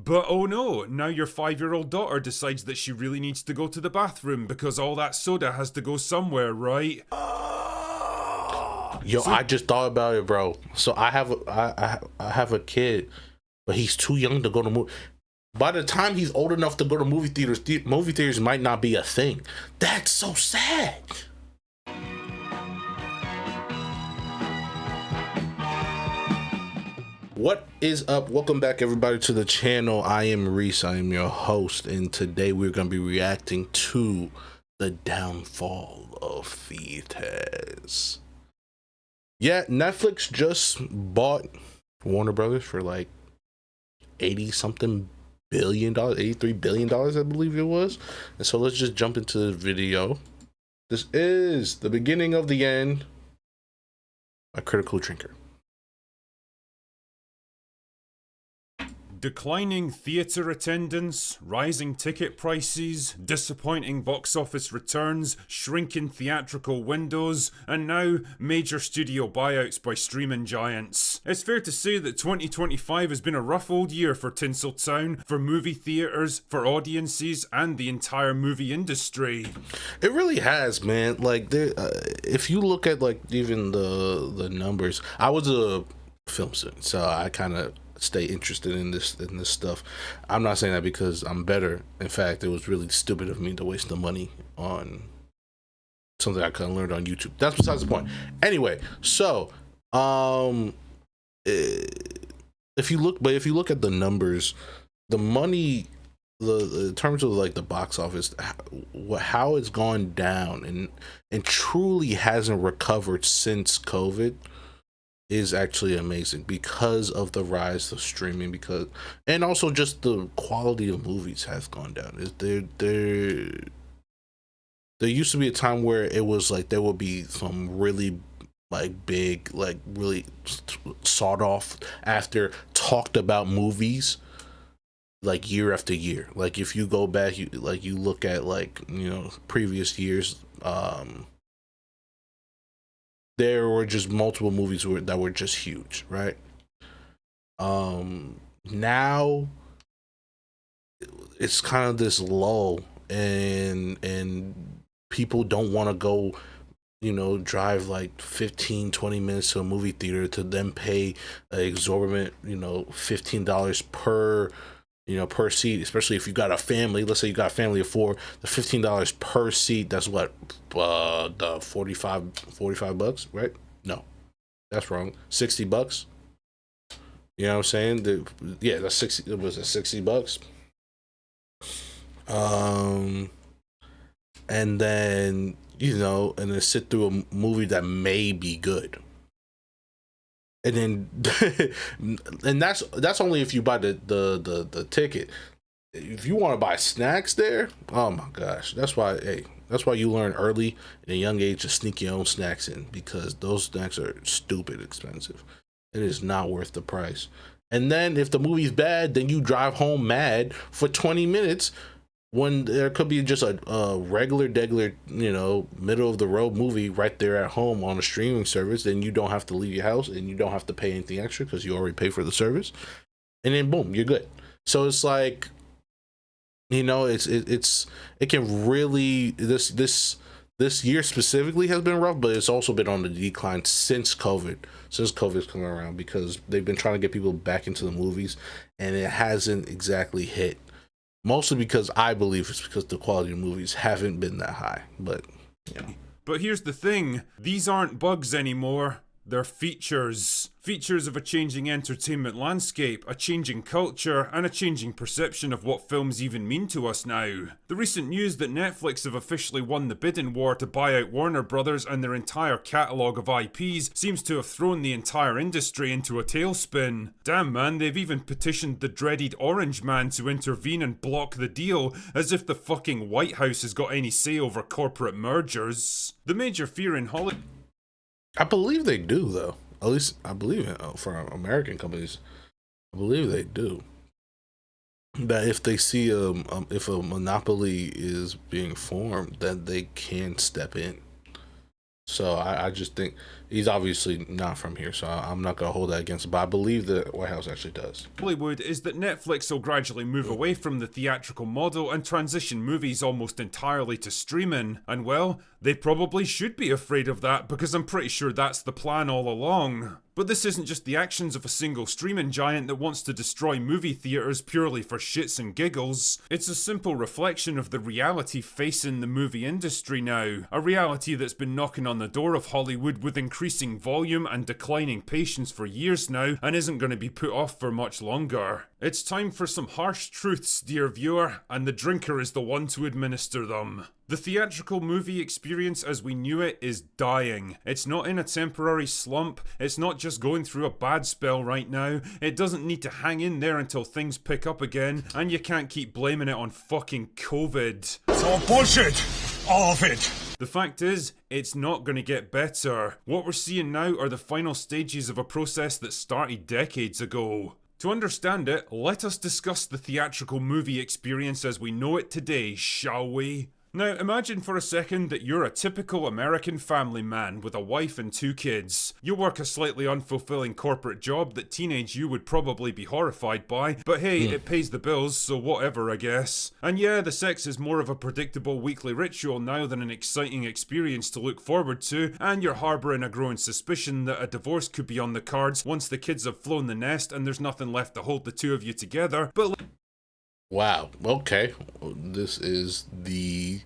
But oh no, now your 5-year-old daughter decides that she really needs to go to the bathroom because all that soda has to go somewhere, right? Yo, I just thought about it, bro. So I have a kid, but he's too young to go to movie. By the time he's old enough to go to movie theaters, movie theaters might not be a thing. That's so sad. What is up? Welcome back, everybody, to the channel. I am Reese. I am your host, and today we're going to be reacting to the downfall of theaters. Yeah, Netflix just bought Warner Brothers for like 80 something billion dollars, $83 billion, I believe it was. And so let's just jump into the video. This is the beginning of the end. A critical drinker. Declining theatre attendance, rising ticket prices, disappointing box office returns, shrinking theatrical windows, and now major studio buyouts by streaming giants. It's fair to say that 2025 has been a rough old year for Tinseltown, for movie theatres, for audiences, and the entire movie industry. It really has, man. Like, if you look at like even the numbers, I was a film student, so I kind of stay interested in this stuff. I'm not saying that because I'm better. In fact, it was really stupid of me to waste the money on something I could have learned on YouTube. That's besides the point. Anyway, so if you look at the numbers, the money, the in terms of like the box office, how it's gone down and truly hasn't recovered since COVID is actually amazing because of the rise of streaming, and also just the quality of movies has gone down. There used to be a time where it was like there would be some really like big, like really sought off after talked about movies like year after year. Like if you go back, you look at like, you know, previous years, there were just multiple movies that were just huge, right? Now it's kind of this lull, and people don't want to go, you know, drive like 15-20 minutes to a movie theater to then pay an exorbitant, you know, $15 per seat, especially if you got a family. Let's say you got a family of 4. The $15 per seat, that's what, the 45 bucks, right? No, that's wrong. $60. You know what I'm saying? Yeah, that's 60. It was $60. And then, you know, and then sit through a movie that may be good. And then and that's only if you buy the ticket. If you want to buy snacks there, oh my gosh, that's why you learn early at a young age to sneak your own snacks in, because those snacks are stupid expensive. It is not worth the price. And then if the movie's bad, then you drive home mad for 20 minutes when there could be just a regular, you know, middle of the road movie right there at home on a streaming service. Then you don't have to leave your house and you don't have to pay anything extra because you already pay for the service. And then boom, you're good. So it's like, you know, it can really, this year specifically has been rough, but it's also been on the decline since COVID's coming around, because they've been trying to get people back into the movies and it hasn't exactly hit. Mostly because I believe it's because the quality of movies haven't been that high, but you know. But here's the thing, these aren't bugs anymore. They're features. Features of a changing entertainment landscape, a changing culture, and a changing perception of what films even mean to us now. The recent news that Netflix have officially won the bidding war to buy out Warner Brothers and their entire catalogue of IPs seems to have thrown the entire industry into a tailspin. Damn man, they've even petitioned the dreaded Orange Man to intervene and block the deal, as if the fucking White House has got any say over corporate mergers. The major fear in Hollywood... I believe they do, though. At least I believe it, for American companies. I believe they do. That if they see if a monopoly is being formed, then they can step in. So I just think he's obviously not from here, so I'm not gonna hold that against him. But I believe the White House actually does. Hollywood is that Netflix will gradually move away from the theatrical model and transition movies almost entirely to streaming. And well, they probably should be afraid of that because I'm pretty sure that's the plan all along. But this isn't just the actions of a single streaming giant that wants to destroy movie theaters purely for shits and giggles. It's a simple reflection of the reality facing the movie industry now. A reality that's been knocking on the door of Hollywood with increasing volume and declining patience for years now and isn't going to be put off for much longer. It's time for some harsh truths, dear viewer, and the drinker is the one to administer them. The theatrical movie experience as we knew it is dying. It's not in a temporary slump, it's not just going through a bad spell right now, it doesn't need to hang in there until things pick up again, and you can't keep blaming it on fucking COVID. It's all bullshit! All of it! The fact is, it's not going to get better. What we're seeing now are the final stages of a process that started decades ago. To understand it, let us discuss the theatrical movie experience as we know it today, shall we? Now, imagine for a second that you're a typical American family man with a wife and 2 kids. You work a slightly unfulfilling corporate job that teenage you would probably be horrified by, but hey, it pays the bills, so whatever, I guess. And yeah, the sex is more of a predictable weekly ritual now than an exciting experience to look forward to, and you're harbouring a growing suspicion that a divorce could be on the cards once the kids have flown the nest and there's nothing left to hold the two of you together, but Wow. Okay. This is the.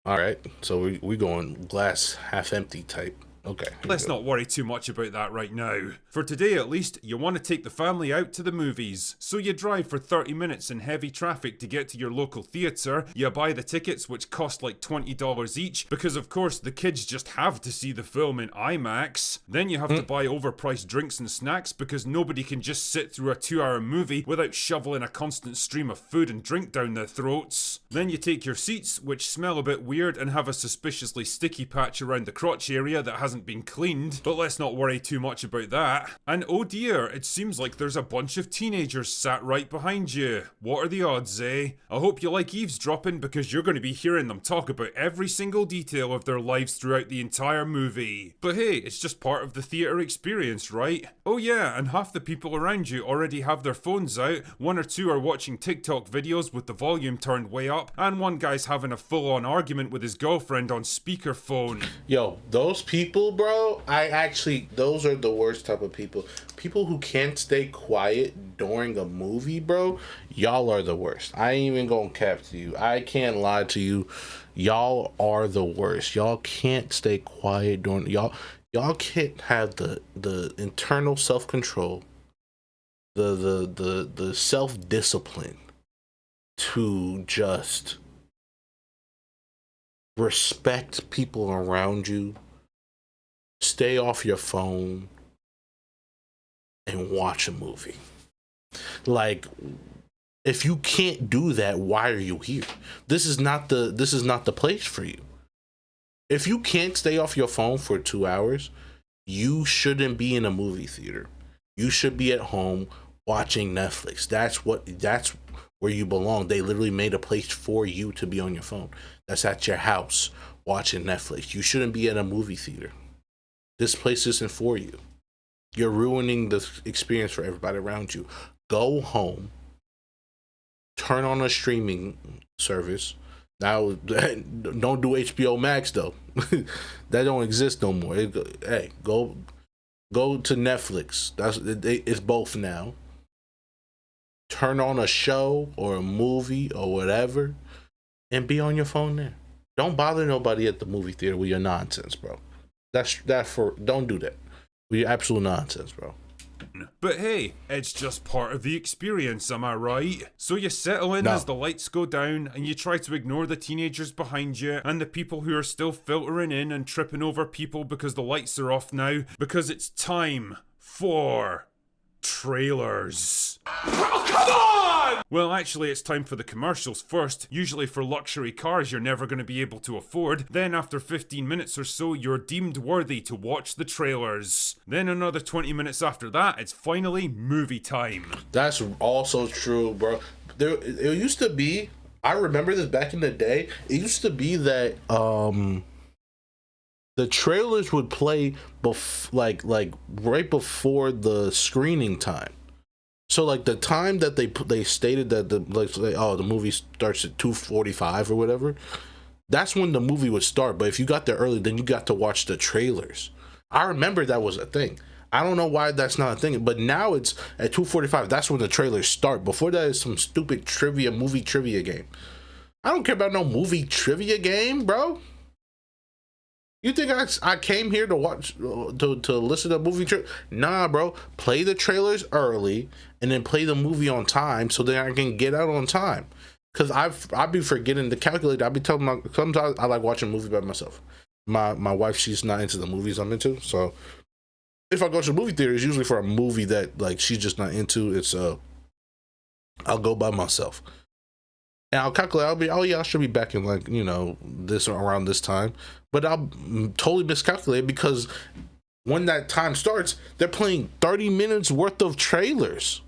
All right. So we going glass half empty type. Okay. let's not worry too much about that right now. For today at least, you want to take the family out to the movies. So you drive for 30 minutes in heavy traffic to get to your local theatre, you buy the tickets which cost like $20 each, because of course the kids just have to see the film in IMAX. Then you have to buy overpriced drinks and snacks because nobody can just sit through a 2-hour movie without shoveling a constant stream of food and drink down their throats. Then you take your seats, which smell a bit weird and have a suspiciously sticky patch around the crotch area that hasn't been cleaned, but let's not worry too much about that. And oh dear, it seems like there's a bunch of teenagers sat right behind you. What are the odds, eh? I hope you like eavesdropping because you're going to be hearing them talk about every single detail of their lives throughout the entire movie. But hey, it's just part of the theatre experience, right? Oh yeah, and half the people around you already have their phones out, 1 or 2 are watching TikTok videos with the volume turned way up, and one guy's having a full-on argument with his girlfriend on speakerphone. Yo, those people, bro, those are the worst type of people. People who can't stay quiet during a movie, bro, y'all are the worst. I ain't even gonna cap to you. I can't lie to you. Y'all are the worst. Y'all can't stay quiet during y'all can't have the internal self-control, the self-discipline to just respect people around you, stay off your phone, and watch a movie. Like, if you can't do that, why are you here? This is not the place for you. If you can't stay off your phone for 2 hours, you shouldn't be in a movie theater. You should be at home watching Netflix. That's where you belong. They literally made a place for you to be on your phone. That's at your house watching Netflix. You shouldn't be at a movie theater. This place isn't for you. You're ruining the experience for everybody around you. Go home, turn on a streaming service. Now, don't do HBO Max though. That don't exist no more. Hey, go to Netflix. It's both now. Turn on a show or a movie or whatever, and be on your phone there. Don't bother nobody at the movie theater with your nonsense, bro. Don't do that. With your absolute nonsense, bro. But hey, it's just part of the experience, am I right? So you settle in as the lights go down and you try to ignore the teenagers behind you and the people who are still filtering in and tripping over people because the lights are off now, because it's time for trailers. Oh, come on! Well, actually, it's time for the commercials first, usually for luxury cars you're never going to be able to afford. Then after 15 minutes or so, you're deemed worthy to watch the trailers. Then another 20 minutes after that, it's finally movie time. That's also true, bro. It used to be, I remember this back in the day, it used to be that the trailers would play like right before the screening time. So like the time that they stated that the movie starts at 2:45 or whatever, that's when the movie would start. But if you got there early, then you got to watch the trailers. I remember that was a thing. I don't know why that's not a thing, but now it's at 2:45. That's when the trailers start. Before that is some stupid movie trivia game. I don't care about no movie trivia game, bro. You think I came here to watch to listen to movie trivia? Nah, bro. Play the trailers early and then play the movie on time so that I can get out on time. Cause I be forgetting to calculate. I be telling sometimes I like watching a movie by myself. My wife, she's not into the movies I'm into, so if I go to the movie theater, it's usually for a movie that like she's just not into. It's I'll go by myself. And I'll calculate, I'll be, oh yeah, I should be back in like, this or around this time. But I'll totally miscalculate because when that time starts, they're playing 30 minutes worth of trailers.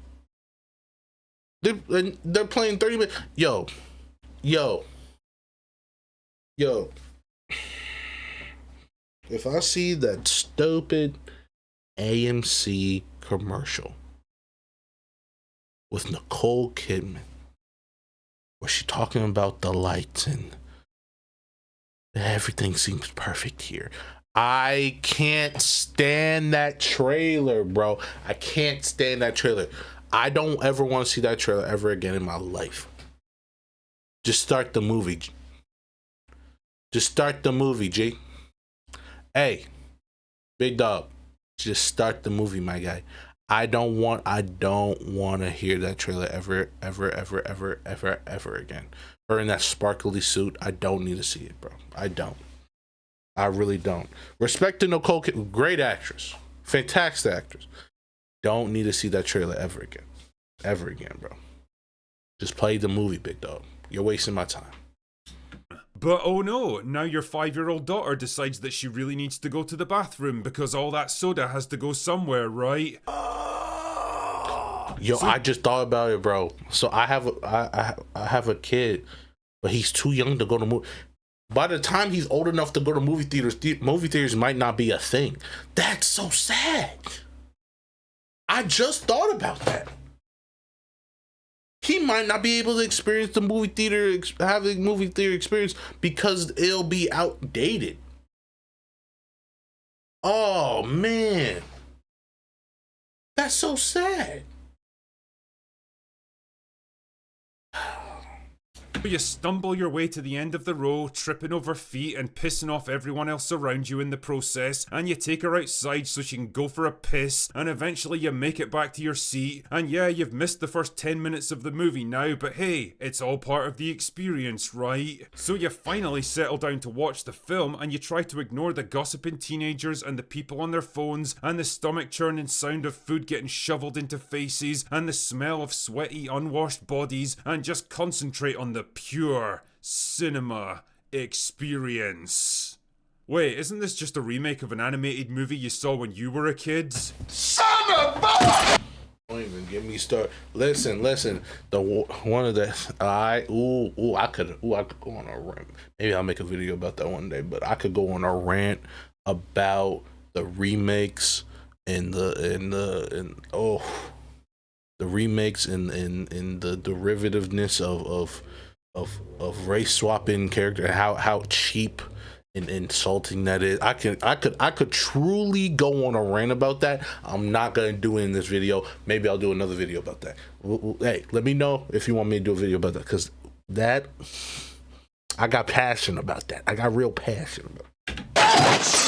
They're playing 30 minutes. Yo. If I see that stupid AMC commercial with Nicole Kidman, where she talking about the lights and everything seems perfect here, I can't stand that trailer, bro. I can't stand that trailer. I don't ever want to see that trailer ever again in my life. Just start the movie. Just start the movie, G. Hey, big dog. Just start the movie, my guy. I don't want to hear that trailer ever again. Her in that sparkly suit. I don't need to see it, bro. I don't. I really don't. Respect to Nicole Kidman, great actress, fantastic actress. Don't need to see that trailer ever again, bro. Just play the movie, big dog. You're wasting my time. But oh no, now your 5-year-old daughter decides that she really needs to go to the bathroom because all that soda has to go somewhere, right? Yo, I just thought about it, bro. So I have a kid, but he's too young to go to movie. By the time he's old enough to go to movie theaters might not be a thing. That's so sad. I just thought about that. He might not be able to experience the movie theater, have the movie theater experience because it'll be outdated. Oh man, that's so sad. You stumble your way to the end of the row, tripping over feet and pissing off everyone else around you in the process, and you take her outside so she can go for a piss, and eventually you make it back to your seat, and yeah, you've missed the first 10 minutes of the movie now, but hey, it's all part of the experience, right? So you finally settle down to watch the film, and you try to ignore the gossiping teenagers and the people on their phones, and the stomach-churning sound of food getting shoveled into faces, and the smell of sweaty, unwashed bodies, and just concentrate on the pure cinema experience. Wait, isn't this just a remake of an animated movie you saw when you were a kid? Son of a... Don't even get me started. Listen. I could go on a rant. Maybe I'll make a video about that one day. But I could go on a rant about the remakes and the remakes and the derivativeness of race swapping character and how cheap and insulting that is. I could truly go on a rant about that. I'm not gonna do it in this video. Maybe I'll do another video about that. Hey, let me know if you want me to do a video about that, because that I got passion about that. I got real passion about it.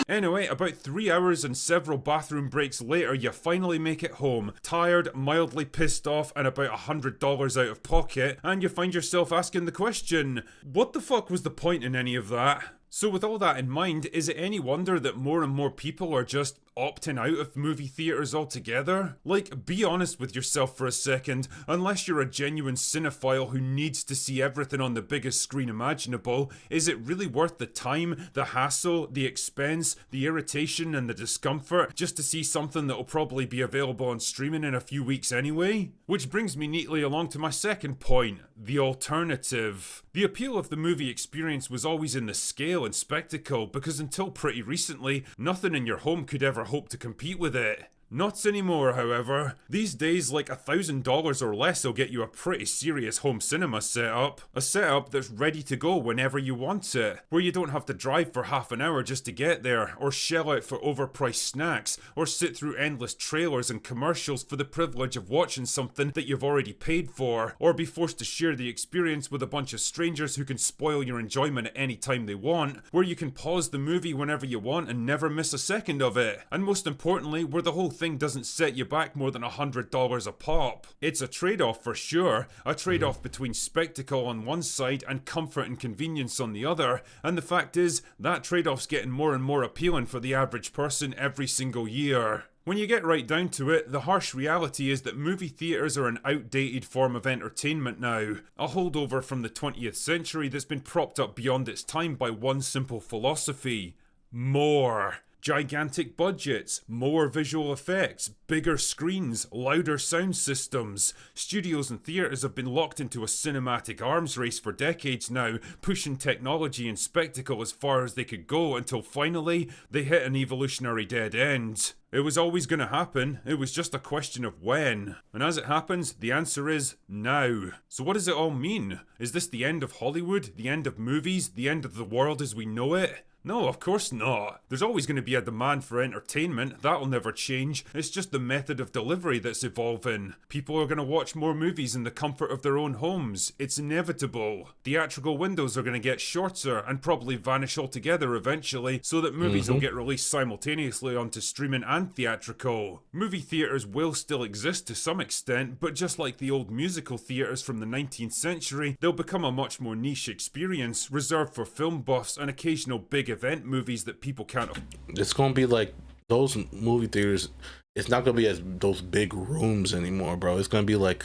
Anyway, about 3 hours and several bathroom breaks later, you finally make it home, tired, mildly pissed off, and about $100 out of pocket, and you find yourself asking the question, what the fuck was the point in any of that? So with all that in mind, is it any wonder that more and more people are just opting out of movie theaters altogether? Like, be honest with yourself for a second. Unless you're a genuine cinephile who needs to see everything on the biggest screen imaginable, is it really worth the time, the hassle, the expense, the irritation, and the discomfort just to see something that'll probably be available on streaming in a few weeks anyway? Which brings me neatly along to my second point, the alternative. The appeal of the movie experience was always in the scale and spectacle, because until pretty recently, nothing in your home could ever hope to compete with it. Not anymore, however. These days, like $1,000 or less will get you a pretty serious home cinema setup. A setup that's ready to go whenever you want it, where you don't have to drive for half an hour just to get there, or shell out for overpriced snacks, or sit through endless trailers and commercials for the privilege of watching something that you've already paid for, or be forced to share the experience with a bunch of strangers who can spoil your enjoyment at any time they want, where you can pause the movie whenever you want and never miss a second of it, and most importantly, where the whole thing doesn't set you back more than $100 a pop. It's a trade-off for sure, a trade-off between spectacle on one side and comfort and convenience on the other, and the fact is, that trade-off's getting more and more appealing for the average person every single year. When you get right down to it, the harsh reality is that movie theaters are an outdated form of entertainment now, a holdover from the 20th century that's been propped up beyond its time by one simple philosophy: more. Gigantic budgets, more visual effects, bigger screens, louder sound systems. Studios and theatres have been locked into a cinematic arms race for decades now, pushing technology and spectacle as far as they could go until finally they hit an evolutionary dead end. It was always going to happen, it was just a question of when. And as it happens, the answer is now. So what does it all mean? Is this the end of Hollywood? The end of movies? The end of the world as we know it? No, of course not. There's always going to be a demand for entertainment, that'll never change. It's just the method of delivery that's evolving. People are going to watch more movies in the comfort of their own homes. It's inevitable. Theatrical windows are going to get shorter and probably vanish altogether eventually, so that movies will get released simultaneously onto streaming and theatrical. Movie theatres will still exist to some extent, but just like the old musical theatres from the 19th century, they'll become a much more niche experience, reserved for film buffs and occasional big event movies that people can't. It's gonna be like those movie theaters. It's not gonna be as those big rooms anymore, bro. It's gonna be like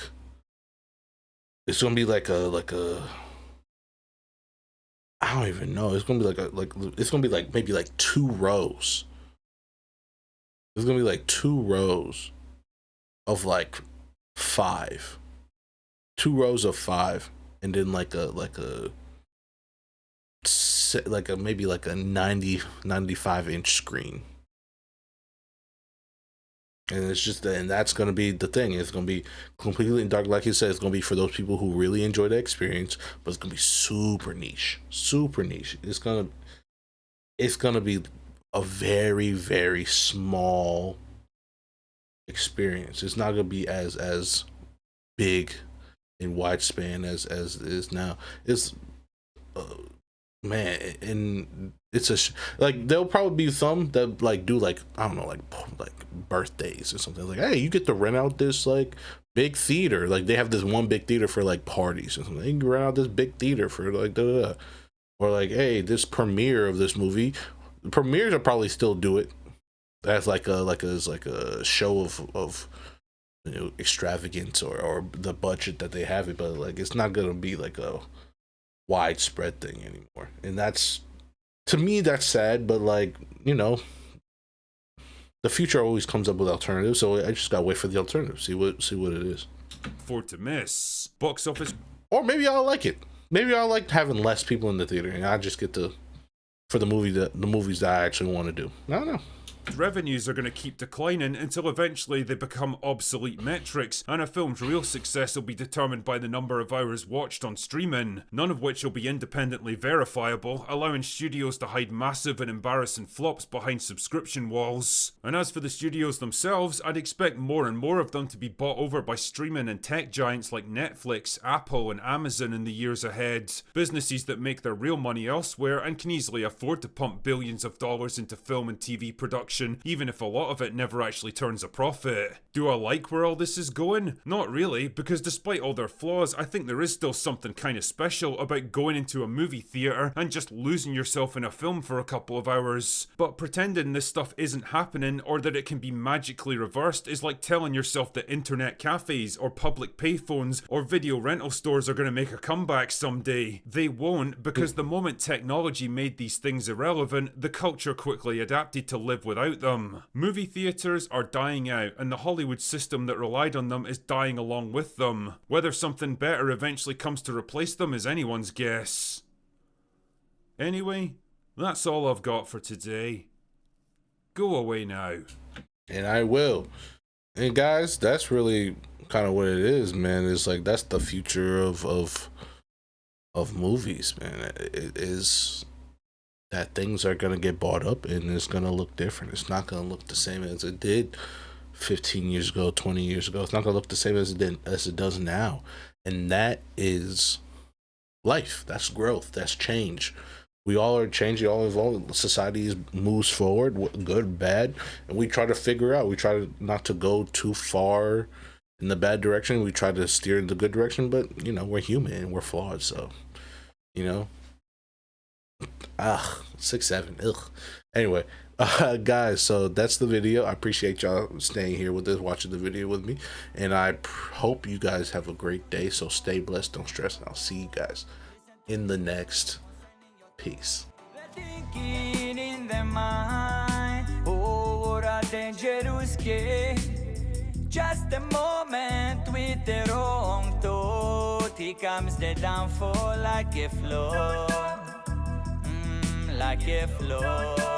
a I don't even know. It's gonna be it's gonna be like maybe like 2 rows. It's gonna be like 2 rows of like 5, 2 rows of 5, and then like a maybe like a 95-inch screen, and it's just and that's gonna be the thing. It's gonna be completely dark, like you said. It's gonna be for those people who really enjoy the experience, but it's gonna be super niche. It's gonna be a very, very small experience. It's not gonna be as big and widespan as it is now. It's man, and it's like there'll probably be some that like do like I don't know like birthdays or something, like, hey, you get to rent out this like big theater, like they have this one big theater for like parties or something. You can rent out this big theater for like da. Or like, hey, this premiere of this movie. Premieres will probably still do it as like a show of you know, extravagance or the budget that they have it, but like it's not gonna be like a widespread thing anymore. And that's, to me, that's sad, but like, you know, the future always comes up with alternatives, so I just gotta wait for the alternative, see what it is. For to miss box office, or maybe I'll like it. Maybe I'll like having less people in the theater, and I just get to for the movies that I actually want to do. I don't know. Revenues are going to keep declining until eventually they become obsolete metrics, and a film's real success will be determined by the number of hours watched on streaming, none of which will be independently verifiable, allowing studios to hide massive and embarrassing flops behind subscription walls. And as for the studios themselves, I'd expect more and more of them to be bought over by streaming and tech giants like Netflix, Apple, and Amazon in the years ahead. Businesses that make their real money elsewhere and can easily afford to pump billions of dollars into film and TV production direction, even if a lot of it never actually turns a profit. Do I like where all this is going? Not really, because despite all their flaws, I think there is still something kind of special about going into a movie theatre and just losing yourself in a film for a couple of hours. But pretending this stuff isn't happening or that it can be magically reversed is like telling yourself that internet cafes or public payphones or video rental stores are going to make a comeback someday. They won't, because the moment technology made these things irrelevant, the culture quickly adapted to live without them. Movie theatres are dying out, and the Hollywood system that relied on them is dying along with them. Whether something better eventually comes to replace them is anyone's guess. Anyway, that's all I've got for today. Go away now. And I will. And guys, that's really kind of what it is, man. It's like that's the future of movies, man. It is that things are gonna get bought up and it's gonna look different. It's not gonna look the same as it did 15 years ago, 20 years ago. It's not gonna look the same as it does now. And that is life. That's growth. That's change. We all are changing, all evolving. Society moves forward, good, bad, and we try to figure out. We try not to go too far in the bad direction. We try to steer in the good direction, but you know, we're human and we're flawed. So, you know, 6'7". Ugh. Anyway, guys, so that's the video. I appreciate y'all staying here with us, watching the video with me, and I hope you guys have a great day. So stay blessed, don't stress, and I'll see you guys in the next. Peace. Thinking in their mind, oh, what a dangerous game. Just a moment with the wrong thought, here comes the downfall like a flood, like a flood.